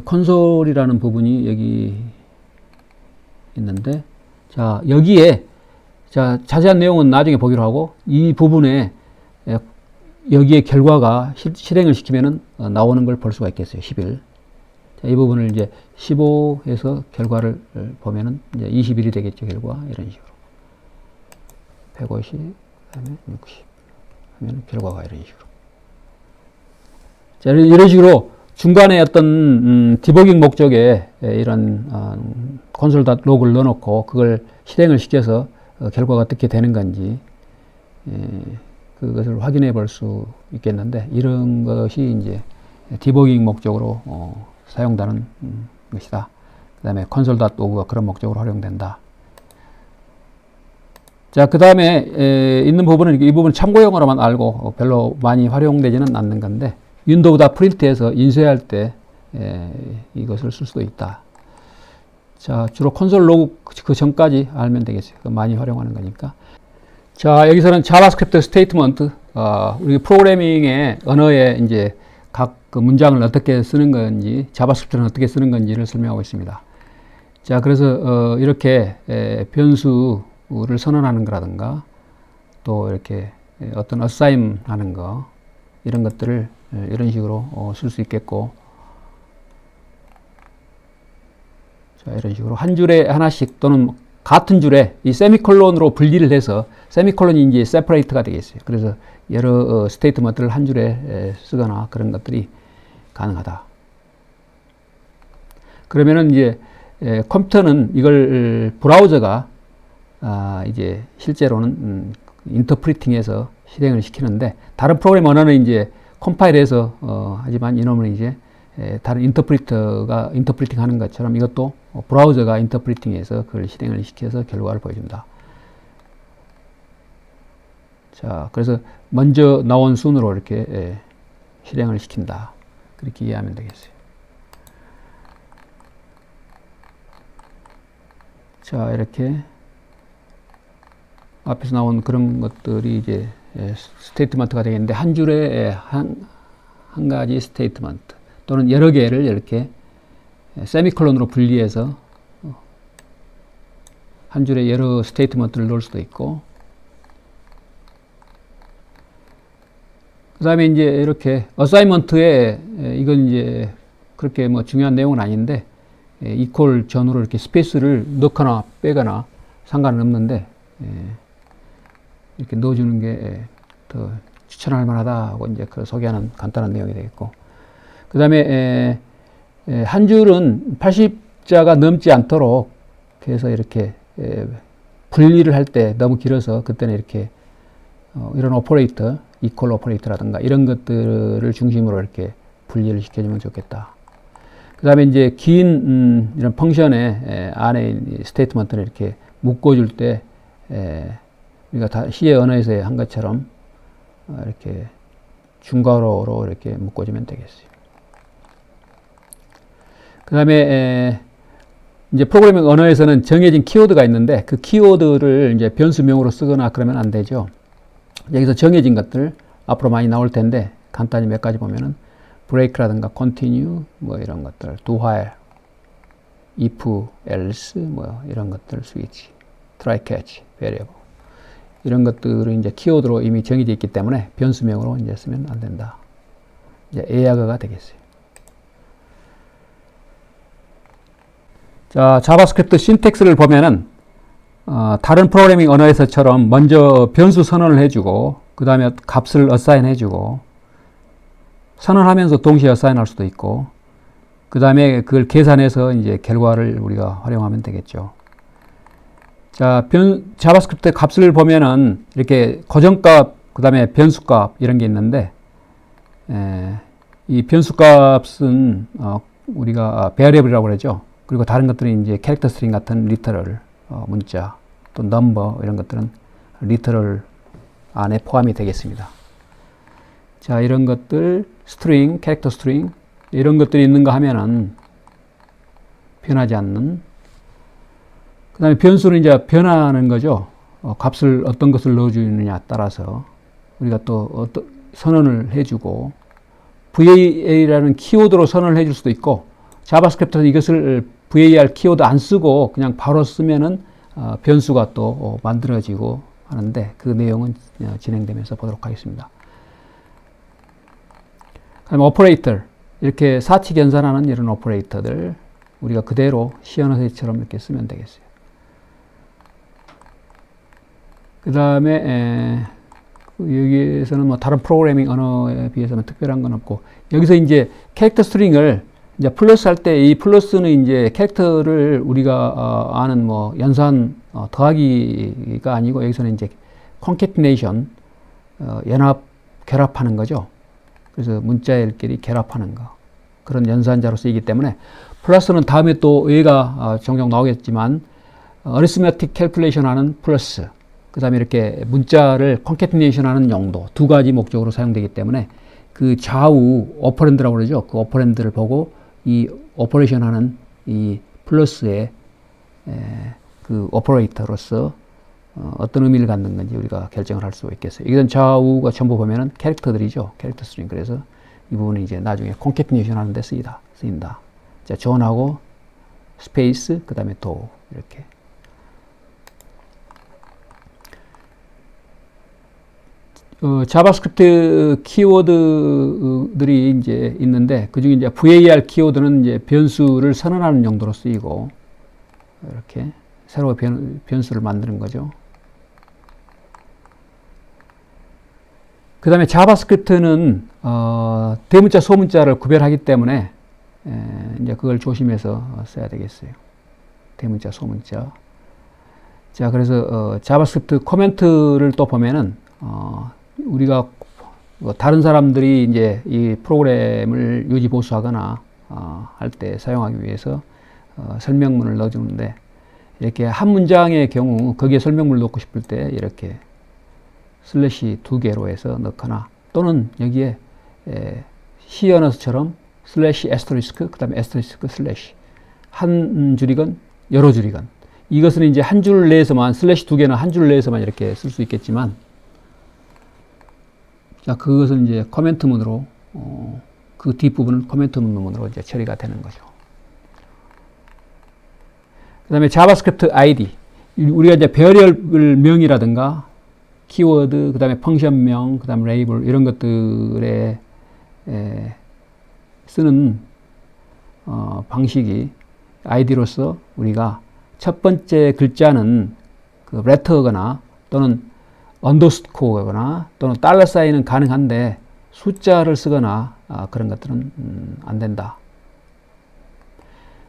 콘솔이라는 부분이 여기 있는데 자, 여기에 자, 자세한 내용은 나중에 보기로 하고 이 부분에 여기에 결과가 실행을 시키면은 나오는 걸 볼 수가 있겠어요. 10일. 자, 이 부분을 이제 15해서 결과를 보면은 이제 20일이 되겠죠. 결과 이런 식으로 150 그다음에 60 하면 결과가 이런 식으로 자, 이런 식으로 중간에 어떤 디버깅 목적에 이런 console.log를 넣어놓고 그걸 실행을 시켜서 결과가 어떻게 되는 건지 그것을 확인해 볼 수 있겠는데, 이런 것이 이제 디버깅 목적으로 사용되는 것이다. 그 다음에 console.log가 그런 목적으로 활용된다. 자, 그 다음에 있는 부분은 이 부분 참고용어로만 알고 별로 많이 활용되지는 않는 건데, 윈도우다 프린트해서 인쇄할 때 이것을 쓸 수도 있다. 자, 주로 콘솔 로그 그 전까지 알면 되겠어요. 많이 활용하는 거니까. 자, 여기서는 자바스크립트 스테이트먼트, 우리 프로그래밍의 언어에 이제 각 그 문장을 어떻게 쓰는 건지, 자바스크립트는 어떻게 쓰는 건지를 설명하고 있습니다. 자, 그래서 이렇게 변수를 선언하는 거라든가, 또 이렇게 어떤 어사인 하는 거, 이런 것들을 이런 식으로 쓸 수 있겠고, 자, 이런 식으로 한 줄에 하나씩 또는 같은 줄에 이 세미콜론으로 분리를 해서 세미콜론이 이제 세퍼레이트가 되겠어요. 그래서 여러 스테이트먼트를 한 줄에 쓰거나 그런 것들이 가능하다. 그러면은 이제 컴퓨터는 이걸 브라우저가 이제 실제로는 인터프리팅해서 실행을 시키는데, 다른 프로그램 언어는 이제 컴파일해서 하지만 이놈은 이제 다른 인터프리터가 인터프리팅 하는 것처럼 이것도 브라우저가 인터프리팅해서 그걸 실행을 시켜서 결과를 보여준다. 자, 그래서 먼저 나온 순으로 이렇게 실행을 시킨다. 그렇게 이해하면 되겠어요. 자, 이렇게 앞에서 나온 그런 것들이 이제 스테이트먼트가 되겠는데, 한 줄에 한 가지 스테이트먼트 또는 여러 개를 이렇게 세미콜론으로 분리해서 한 줄에 여러 스테이트먼트를 넣을 수도 있고, 그 다음에 이제 이렇게 어사이먼트에 이건 이제 그렇게 뭐 중요한 내용은 아닌데, 이퀄 전후로 이렇게 스페이스를 넣거나 빼거나 상관은 없는데 이렇게 넣어주는 게 더 추천할 만하다 하고 이제 그 소개하는 간단한 내용이 되겠고, 그 다음에 한 줄은 80자가 넘지 않도록 해서 이렇게 분리를 할 때 너무 길어서 그때는 이렇게 이런 오퍼레이터, 이퀄 오퍼레이터라든가 이런 것들을 중심으로 이렇게 분리를 시켜주면 좋겠다. 그 다음에 이제 긴 이런 펑션의 안에 스테이트먼트를 이렇게 묶어줄 때 우리가 다 C의 언어에서 한 것처럼 이렇게 중괄호로 이렇게 묶어주면 되겠어요. 그 다음에 이제 프로그래밍 언어에서는 정해진 키워드가 있는데, 그 키워드를 이제 변수명으로 쓰거나 그러면 안 되죠. 여기서 정해진 것들 앞으로 많이 나올 텐데, 간단히 몇 가지 보면은 break라든가 continue 뭐 이런 것들, do while, if, else 뭐 이런 것들, switch, try catch, variable 이런 것들은 이제 키워드로 이미 정해져 있기 때문에 변수명으로 이제 쓰면 안 된다. 이제 에야거가 되겠어요. 자, 자바스크립트 신텍스를 보면은 다른 프로그래밍 언어에서처럼 먼저 변수 선언을 해주고 그 다음에 값을 어사인 해주고, 선언하면서 동시에 어사인 할 수도 있고, 그 다음에 그걸 계산해서 이제 결과를 우리가 활용하면 되겠죠. 자, 자바스크립트 값을 보면은 이렇게 고정값, 그 다음에 변수값 이런 게 있는데, 이 변수값은 우리가 variable이라고 그러죠. 그리고 다른 것들은 이제 캐릭터 스트링 같은 리터럴, 문자, 또 넘버 이런 것들은 리터럴 안에 포함이 되겠습니다. 자, 이런 것들 스트링, 캐릭터 스트링 이런 것들이 있는가 하면은 변하지 않는, 그 다음에 변수는 이제 변하는 거죠. 값을 어떤 것을 넣어주느냐 따라서 우리가 또 어떤 선언을 해주고, VA라는 키워드로 선언을 해줄 수도 있고, 자바스크립트는 이것을 var 키워드 안 쓰고 그냥 바로 쓰면은 변수가 또 만들어지고 하는데, 그 내용은 진행되면서 보도록 하겠습니다. 그다음에 오퍼레이터, 이렇게 사치 계산하는 이런 오퍼레이터들 우리가 그대로 C 언어처럼 이렇게 쓰면 되겠어요. 그 다음에 여기에서는 뭐 다른 프로그래밍 언어에 비해서는 특별한 건 없고, 여기서 이제 캐릭터 스트링을 이제 플러스 할 때, 이 플러스는 이제 캐릭터를 우리가 아는 뭐 연산 더하기가 아니고, 여기서는 이제 concatenation 연합 결합하는 거죠. 그래서 문자일끼리 결합하는 거, 그런 연산자로 쓰이기 때문에, 플러스는 다음에 또 얘가 종종 나오겠지만 arithmetic calculation 하는 플러스, 그 다음에 이렇게 문자를 concatenation 하는 용도, 두 가지 목적으로 사용되기 때문에 그 좌우 오퍼랜드라고 그러죠. 그 오퍼랜드를 보고 이 오퍼레이션 하는 이 플러스의 그 오퍼레이터로서 어떤 의미를 갖는 건지 우리가 결정을 할 수 있겠어요. 이건 좌우가 전부 보면은 캐릭터들이죠. 캐릭터 스트링. 그래서 이 부분은 이제 나중에 concatenation 하는 데 쓰인다. 자, 존하고 스페이스, 그 다음에 도, 이렇게. 자바스크립트 키워드들이 이제 있는데, 그 중에 이제 var 키워드는 이제 변수를 선언하는 용도로 쓰이고, 이렇게 새로 변수를 만드는 거죠. 그 다음에 자바스크립트는 대문자, 소문자를 구별하기 때문에 이제 그걸 조심해서 써야 되겠어요. 대문자, 소문자. 자, 그래서 자바스크립트 코멘트를 또 보면은 우리가 다른 사람들이 이제 이 프로그램을 유지 보수하거나 할 때 사용하기 위해서 설명문을 넣어주는데, 이렇게 한 문장의 경우 거기에 설명문을 넣고 싶을 때 이렇게 슬래시 2개로 해서 넣거나, 또는 여기에 C 언어처럼 슬래시 에스터리스크, 그 다음에 에스터리스크 슬래시, 한 줄이건 여러 줄이건, 이것은 이제 한 줄 내에서만, 슬래시 2개는 한 줄 내에서만 이렇게 쓸 수 있겠지만, 자, 그것은 이제 코멘트문으로, 그 뒷부분은 코멘트문으로 이제 처리가 되는 거죠. 그 다음에 자바스크립트 ID. 우리가 이제 베리어블 명이라든가, 키워드, 그 다음에 펑션명, 그 다음에 레이블, 이런 것들에 쓰는 방식이 ID로서 우리가 첫 번째 글자는 그 레터거나 또는 언더스코어거나 또는 달러 사인은 가능한데, 숫자를 쓰거나 그런 것들은 안 된다.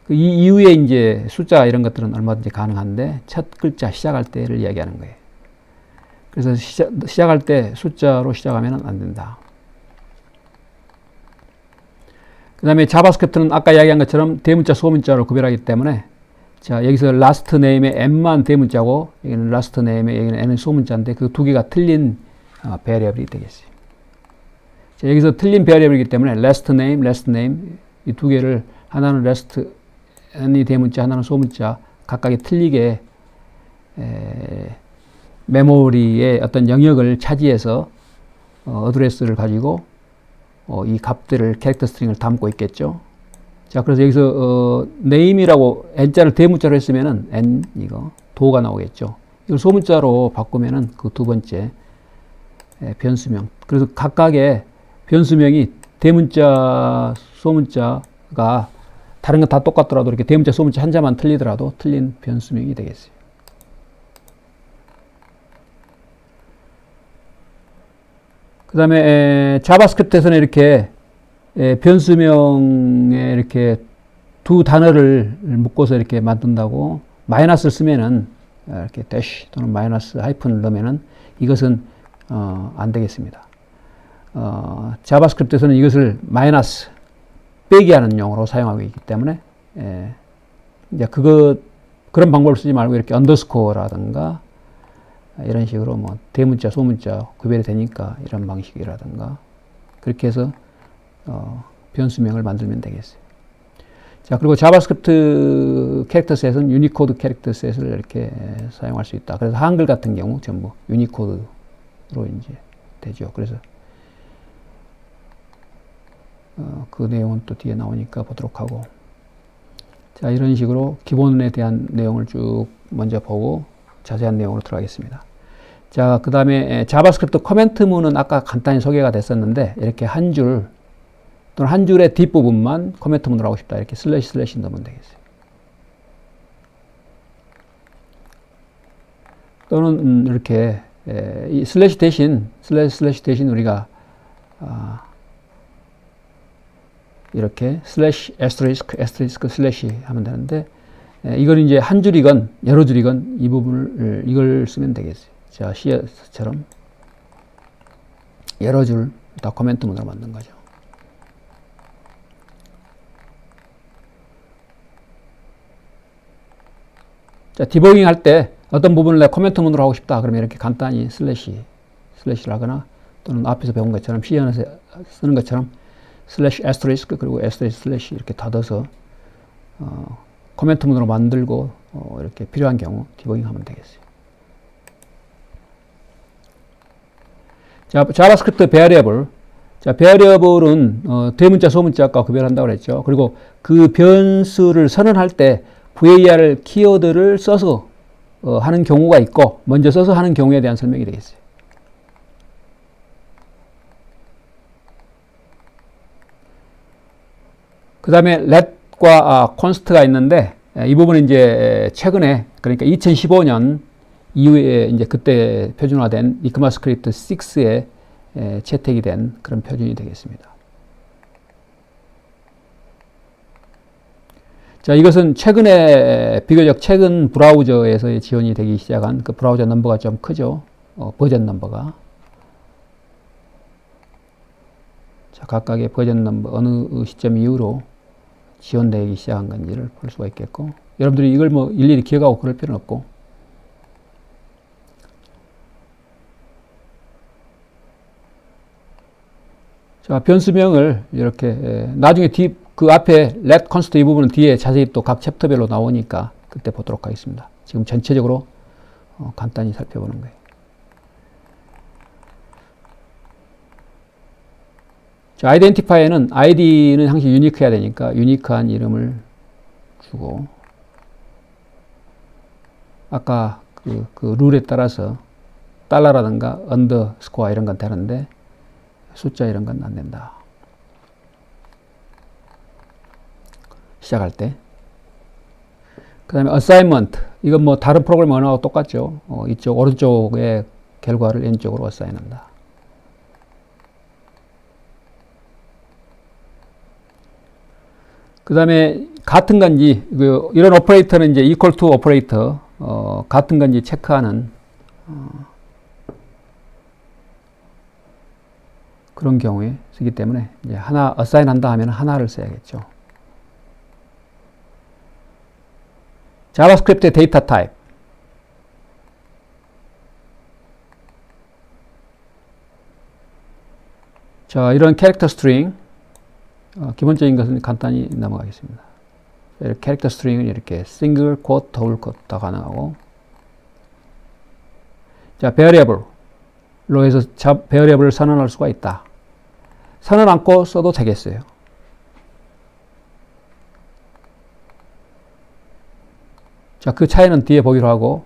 이 이후에 이제 숫자 이런 것들은 얼마든지 가능한데, 첫 글자 시작할 때를 이야기하는 거예요. 그래서 시작할 때 숫자로 시작하면 안 된다. 그 다음에 자바스크립트는 아까 이야기한 것처럼 대문자, 소문자로 구별하기 때문에, 자, 여기서 last name의 m만 대문자고, 여기는 last name의, 여기는 n은 소문자인데, 그 두 개가 틀린 베리어블이 되겠어요. 자, 여기서 틀린 베리어블이기 때문에 last name 이 두 개를, 하나는 last n이 대문자, 하나는 소문자, 각각이 틀리게 메모리의 어떤 영역을 차지해서 어드레스를 가지고 이 값들을, 캐릭터 스트링을 담고 있겠죠. 자, 그래서 여기서 name이라고 n자를 대문자로 했으면은 n 이거 도가 나오겠죠. 이걸 소문자로 바꾸면은 그 두 번째 변수명. 그래서 각각의 변수명이 대문자, 소문자가 다른 건 다 똑같더라도 이렇게 대문자, 소문자 한 자만 틀리더라도 틀린 변수명이 되겠어요. 그 다음에 자바스크립트에서는 이렇게 변수명에 이렇게 두 단어를 묶어서 이렇게 만든다고, 마이너스를 쓰면은 이렇게 대시 또는 마이너스 하이픈을 넣으면은 이것은 안 되겠습니다. 자바스크립트에서는 이것을 마이너스 빼기 하는 용어로 사용하고 있기 때문에 이제 그런 방법을 쓰지 말고 이렇게 언더스코어라든가 이런 식으로 뭐 대문자, 소문자 구별이 되니까 이런 방식이라든가 그렇게 해서 변수명을 만들면 되겠어요. 자, 그리고 자바스크립트 캐릭터 셋은 유니코드 캐릭터 셋을 이렇게 사용할 수 있다. 그래서 한글 같은 경우 전부 유니코드로 이제 되죠. 그래서 그 내용은 또 뒤에 나오니까 보도록 하고. 자, 이런 식으로 기본에 대한 내용을 쭉 먼저 보고 자세한 내용으로 들어가겠습니다. 자, 그 다음에 자바스크립트 코멘트문은 아까 간단히 소개가 됐었는데, 이렇게 한 줄 또는 한 줄의 뒷부분만 코멘트문으로 하고 싶다. 이렇게 슬래시 넣으면 되겠어요. 또는 이렇게 이 슬래시 대신 슬래시 대신 우리가 이렇게 슬래시 에스트리스크 슬래시 하면 되는데, 이걸 이제 한 줄이건 여러 줄이건 이 부분을 이걸 쓰면 되겠어요. 자, CS처럼 여러 줄 다 코멘트 문으로 만든 거죠. 자, 디버깅 할 때 어떤 부분을 내가 코멘트 문으로 하고 싶다 그러면 이렇게 간단히 슬래시를 하거나, 또는 앞에서 배운 것처럼 C에서 쓰는 것처럼 슬래시 에스트리스크 그리고 에스트리스크 슬래시 이렇게 닫아서 코멘트 문으로 만들고 이렇게 필요한 경우 디버깅 하면 되겠어요. 자, 자바스크립트 베리어블. 자, 베리어블은 대문자, 소문자과 구별한다고 그랬죠. 그리고 그 변수를 선언할 때 var 키워드를 써서 하는 경우가 있고, 먼저 써서 하는 경우에 대한 설명이 되겠어요. 그 다음에 let과 const가 있는데, 이 부분은 이제 최근에, 그러니까 2015년 이후에 이제 그때 표준화된 이크마스크립트 6에 채택이 된 그런 표준이 되겠습니다. 자, 이것은 최근에, 비교적 최근 브라우저에서 지원이 되기 시작한 그 브라우저 넘버가 좀 크죠. 버전 넘버가. 자, 각각의 버전 넘버, 어느 시점 이후로 지원되기 시작한 건지를 볼 수가 있겠고, 여러분들이 이걸 뭐 일일이 기억하고 그럴 필요는 없고, 자, 변수명을 이렇게, 나중에 그 앞에 let const 이 부분은 뒤에 자세히 또 각 챕터별로 나오니까 그때 보도록 하겠습니다. 지금 전체적으로 간단히 살펴보는 거예요. 자, 아이덴티파이어는 아이디는 항상 유니크해야 되니까 유니크한 이름을 주고, 아까 그 룰에 따라서 달러라든가 언더스코어 이런 건 되는데 숫자 이런 건 안 된다. 시작할 때. 그 다음에 assignment. 이건 뭐 다른 프로그램 언어하고 똑같죠. 이쪽 오른쪽의 결과를 왼쪽으로 어사인한다. 그 다음에 같은 건지, 이런 오퍼레이터는 이제 equal to 오퍼레이터, 같은 건지 체크하는 그런 경우에 쓰기 때문에 이제 하나 assign 한다 하면 하나를 써야겠죠. 자바스크립트의 데이터 타입. 자, 이런 캐릭터 스트링, 기본적인 것은 간단히 넘어가겠습니다. 캐릭터 스트링은 이렇게 싱글 쿼트, 더블 쿼트 다 가능하고, 자, variable로 해서 variable을 선언할 수가 있다. 선언 않고 써도 되겠어요. 자, 그 차이는 뒤에 보기로 하고,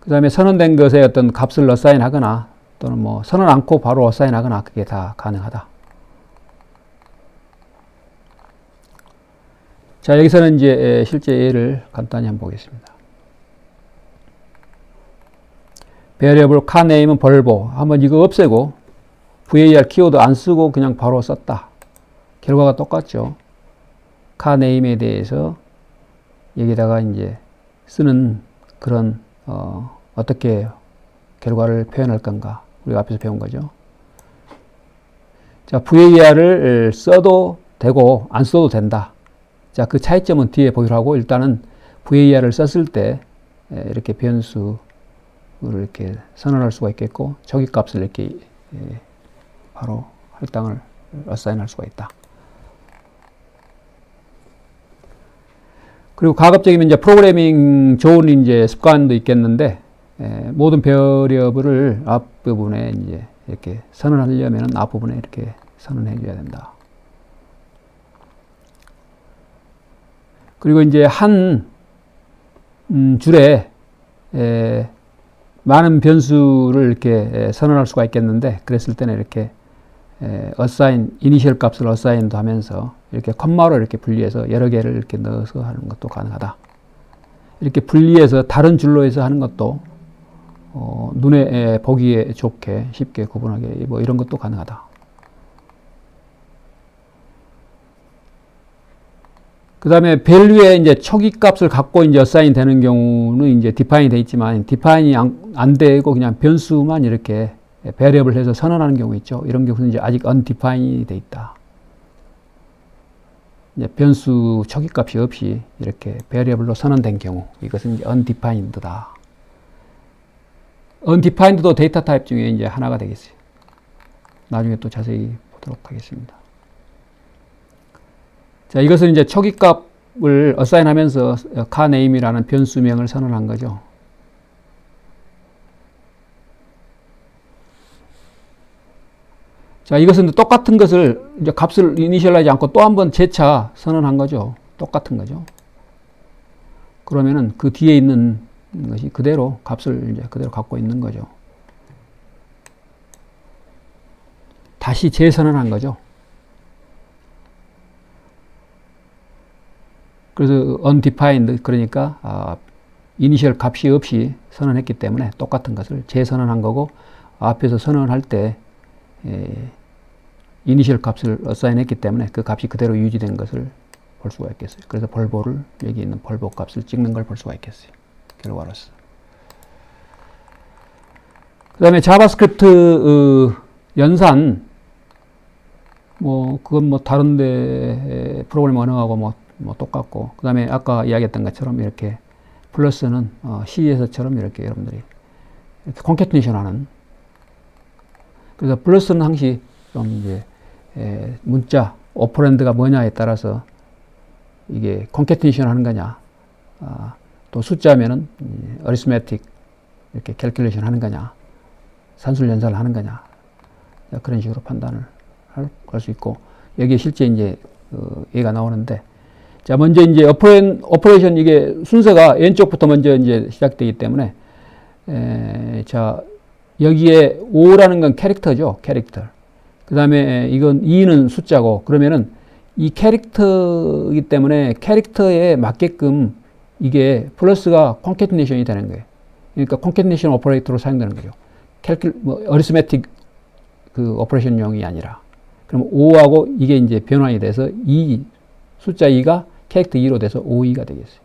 그 다음에 선언된 것에 어떤 값을 어사인 하거나, 또는 뭐 선언 않고 바로 어사인 하거나, 그게 다 가능하다. 자, 여기서는 이제 실제 예를 간단히 한번 보겠습니다. variable car name은 벌보. 한번 이거 없애고 var 키워드 안 쓰고 그냥 바로 썼다. 결과가 똑같죠. car name에 대해서 여기다가 이제 쓰는 그런 어떻게 결과를 표현할 건가. 우리가 앞에서 배운 거죠. 자, var을 써도 되고 안 써도 된다. 자, 그 차이점은 뒤에 보기로 하고, 일단은 var을 썼을 때 이렇게 변수를 이렇게 선언할 수가 있겠고, 저기 값을 이렇게 바로 할당을 어사인할 수가 있다. 그리고 가급적이면 이제 프로그래밍 좋은 이제 습관도 있겠는데, 모든 베리어블을 앞부분에 이제 이렇게 선언하려면 앞부분에 이렇게 선언해 줘야 된다. 그리고 이제 한 줄에 많은 변수를 이렇게 선언할 수가 있겠는데, 그랬을 때는 이렇게 assign, 이니셜 값을 assign도 하면서 이렇게 컴마로 이렇게 분리해서 여러 개를 이렇게 넣어서 하는 것도 가능하다. 이렇게 분리해서 다른 줄로 해서 하는 것도 눈에 보기에 좋게 쉽게 구분하게 뭐 이런 것도 가능하다. 그 다음에 value에 이제 초기 값을 갖고 이제 assign 되는 경우는 이제 define이 돼 있지만 define이 안 되고 그냥 변수만 이렇게 variable 해서 선언하는 경우 있죠. 이런 경우는 이제 아직 undefined이 돼 있다. 이제 변수 초기 값이 없이 이렇게 variable로 선언된 경우 이것은 이제 undefined다. undefined도 데이터 타입 중에 이제 하나가 되겠어요. 나중에 또 자세히 보도록 하겠습니다. 자, 이것은 이제 초기 값을 assign 하면서 car name이라는 변수명을 선언한 거죠. 자, 이것은 똑같은 것을 이제 값을 이니셜하지 않고 또 한 번 재차 선언한 거죠. 똑같은 거죠. 그러면은 그 뒤에 있는 것이 그대로 값을 이제 그대로 갖고 있는 거죠. 다시 재선언한 거죠. 그래서 undefined 그러니까 이니셜 값이 없이 선언했기 때문에 똑같은 것을 재선언한 거고 앞에서 선언할 때 이니셜 값을 assign 했기 때문에 그 값이 그대로 유지된 것을 볼 수가 있겠어요. 그래서 볼보를 여기 있는 볼보 값을 찍는 걸 볼 수가 있겠어요. 결과로서. 그 다음에 자바스크립트 연산 뭐 그건 뭐 다른데 프로그램 언어하고 뭐 똑같고 그 다음에 아까 이야기했던 것처럼 이렇게 플러스는 C에서처럼 이렇게 여러분들이 이렇게 콘캐티네이션 하는 그래서 플러스는 항시 좀 이제 문자 오퍼랜드가 뭐냐에 따라서 이게 콘캐티네이션 하는 거냐 또 숫자면은 어리스메틱 이렇게 캘큘레이션 하는 거냐 산술 연산을 하는 거냐 그런 식으로 판단을 할 수 있고 여기에 실제 이제 얘가 나오는데 자 먼저 이제 오퍼레이션 이게 순서가 왼쪽부터 먼저 이제 시작되기 때문에 자 여기에 5라는 건 캐릭터죠. 캐릭터. 그 다음에 이건 2는 숫자고 그러면은 이 캐릭터이기 때문에 캐릭터에 맞게끔 이게 플러스가 콘캐티네이션이 되는 거예요. 그러니까 콘캐티네이션 오퍼레이터로 사용되는 거죠. 어리스메틱 그 오퍼레이션용이 아니라. 그럼 5하고 이게 이제 변환이 돼서 2, 숫자 2가 캐릭터 2로 돼서 5, 2가 되겠어요.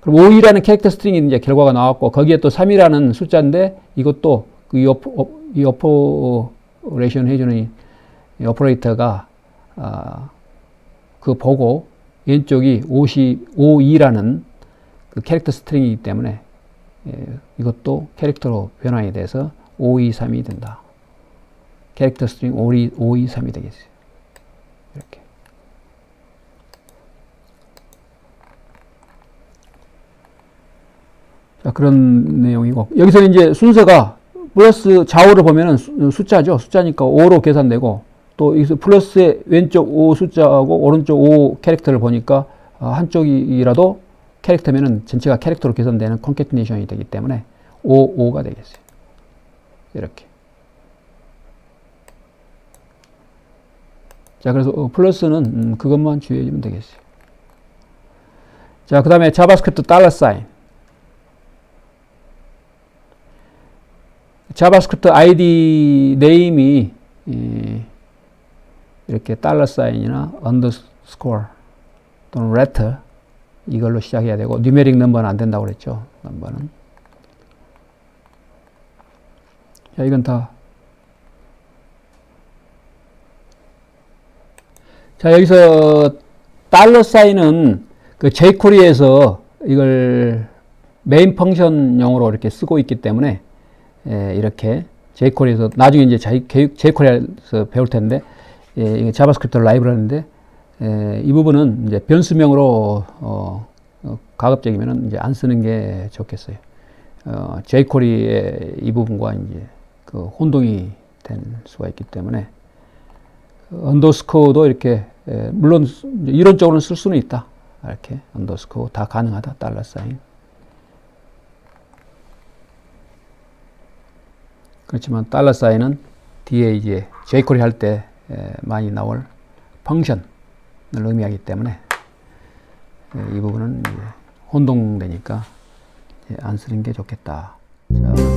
그럼 5, 2라는 캐릭터 스트링이 이제 결과가 나왔고 거기에 또 3이라는 숫자인데 이것도 이 오퍼레이션 해주는 이 오퍼레이터가 그 보고 왼쪽이 5, 2라는 그 캐릭터 스트링이기 때문에 이것도 캐릭터로 변환이 돼서 5, 2, 3이 된다. 캐릭터 스트링 5, 2, 3이 되겠어요. 이렇게. 자, 그런 내용이고. 여기서 이제 순서가 플러스 좌우를 보면은 숫자죠. 숫자니까 5로 계산되고 또 여기서 플러스의 왼쪽 5 숫자하고 오른쪽 5 캐릭터를 보니까 한쪽이라도 캐릭터면은 전체가 캐릭터로 계산되는 콘캐티네이션이 되기 때문에 5, 5가 되겠어요. 이렇게. 자, 그래서 플러스는 그것만 주의해 주면 되겠어요. 자, 그 다음에 자바스크립트 $. 자바스크립트 ID 네임이 이렇게 $이나 underscore 또는 letter 이걸로 시작해야 되고 뉴메릭 넘버는 안 된다고 그랬죠. 넘버는. 자, 이건 다. 자, 여기서 $은 그 jQuery에서 이걸 메인 펑션용으로 이렇게 쓰고 있기 때문에 이렇게 jQuery에서 나중에 이제 jQuery에서 배울 텐데 이게 자바스크립트 라이브러리인데 이 부분은 이제 변수명으로 가급적이면은 이제 안 쓰는 게 좋겠어요. jQuery의 이 부분과 이제 그 혼동이 될 수가 있기 때문에 언더스코어도 이렇게 물론 이론적으로는 쓸 수는 있다. 이렇게 언더스코어 다 가능하다. $. 그렇지만 $은 뒤에 이제 jQuery 할 때 많이 나올 펑션을 의미하기 때문에 이 부분은 이제 혼동되니까 안 쓰는 게 좋겠다. 자.